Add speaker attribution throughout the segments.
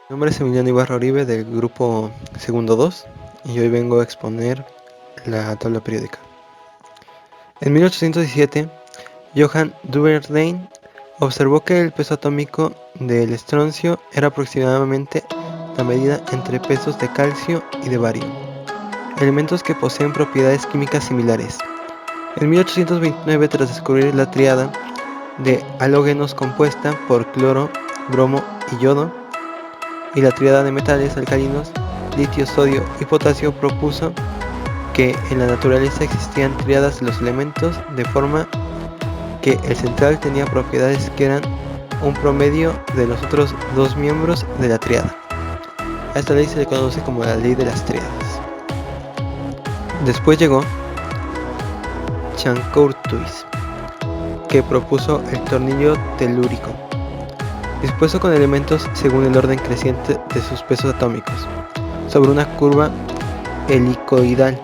Speaker 1: Mi nombre es Emiliano Ibarra Oribe del grupo Segundo 2 y hoy vengo a exponer la tabla periódica. En 1817, Johann Duverdain observó que el peso atómico del estroncio era aproximadamente la medida entre pesos de calcio y de bario, elementos que poseen propiedades químicas similares. En 1829, tras descubrir la tríada de halógenos compuesta por cloro, bromo y yodo, y la tríada de metales alcalinos, litio, sodio y potasio, propuso que en la naturaleza existían tríadas de los elementos, de forma que el central tenía propiedades que eran un promedio de los otros dos miembros de la tríada. A esta ley se le conoce como la ley de las tríadas. Después llegó Chancourtois, que propuso el tornillo telúrico, dispuesto con elementos según el orden creciente de sus pesos atómicos, sobre una curva helicoidal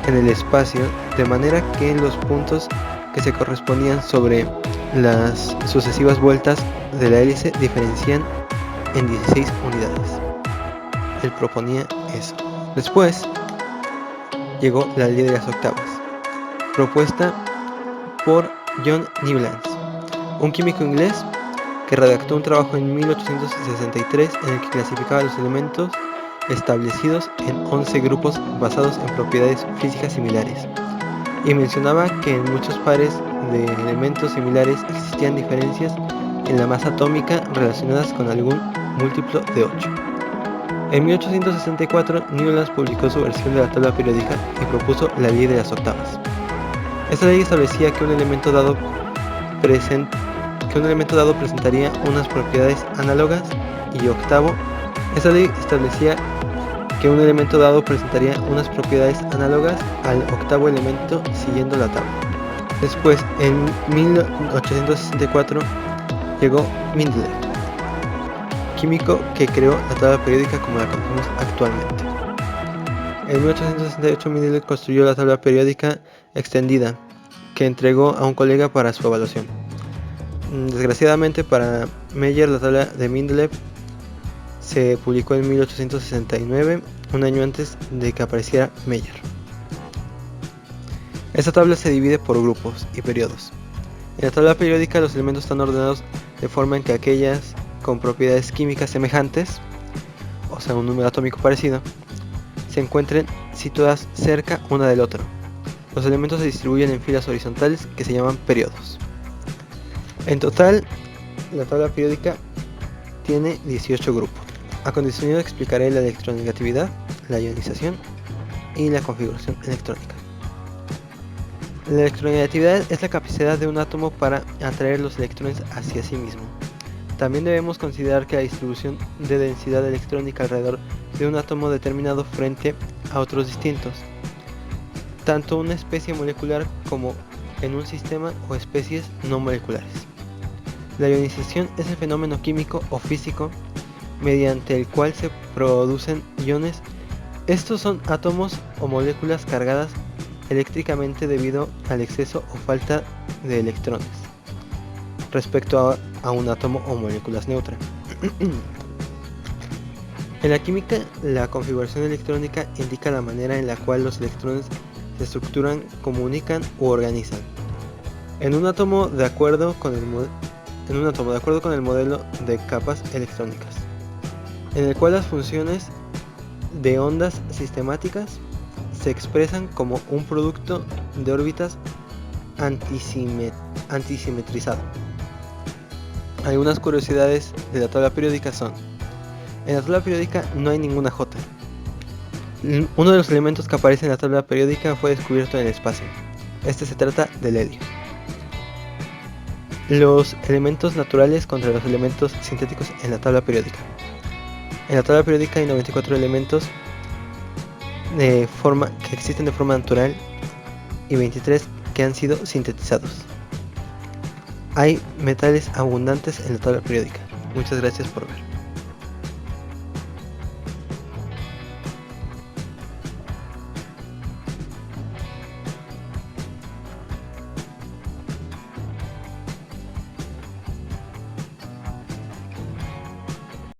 Speaker 1: en el espacio, de manera que los puntos que se correspondían sobre las sucesivas vueltas de la hélice diferencian en 16 unidades. Él proponía eso. Después llegó la ley de las octavas, propuesta por John Newlands, un químico inglés que redactó un trabajo en 1863 en el que clasificaba los elementos establecidos en 11 grupos basados en propiedades físicas similares, y mencionaba que en muchos pares de elementos similares existían diferencias en la masa atómica relacionadas con algún múltiplo de 8. En 1864, Newlands publicó su versión de la tabla periódica y propuso la ley de las octavas. Esta ley establecía que un elemento dado presentaría unas propiedades análogas, y octavo, esta ley establecía que un elemento dado presentaría unas propiedades análogas al octavo elemento siguiendo la tabla. Después, en 1864, llegó Mendeleev, químico que creó la tabla periódica como la conocemos actualmente. En 1868, Mendeleev construyó la tabla periódica extendida, que entregó a un colega para su evaluación. Desgraciadamente para Meyer, la tabla de Mendeleev se publicó en 1869, un año antes de que apareciera Meyer. Esta tabla se divide por grupos y periodos. En la tabla periódica los elementos están ordenados de forma en que aquellas con propiedades químicas semejantes, o sea un número atómico parecido, se encuentren situadas cerca una del otro. Los elementos se distribuyen en filas horizontales que se llaman periodos. En total, la tabla periódica tiene 18 grupos. A continuación explicaré la electronegatividad, la ionización y la configuración electrónica. La electronegatividad es la capacidad de un átomo para atraer los electrones hacia sí mismo. También debemos considerar que la distribución de densidad electrónica alrededor de un átomo determinado frente a otros distintos, tanto una especie molecular como en un sistema o especies no moleculares. La ionización es el fenómeno químico o físico mediante el cual se producen iones. Estos son átomos o moléculas cargadas eléctricamente debido al exceso o falta de electrones respecto a un átomo o moléculas neutras. En la química, la configuración electrónica indica la manera en la cual los electrones se estructuran, comunican u organizan en un átomo de acuerdo con el modelo de capas electrónicas, en el cual las funciones de ondas sistemáticas se expresan como un producto de órbitas antisimetrizado. Algunas curiosidades de la tabla periódica son: en la tabla periódica no hay ninguna J. Uno de los elementos que aparece en la tabla periódica fue descubierto en el espacio. Este se trata del helio. Los elementos naturales contra los elementos sintéticos en la tabla periódica. En la tabla periódica hay 94 elementos que existen de forma natural y 23 que han sido sintetizados. Hay metales abundantes en la tabla periódica. Muchas gracias por ver.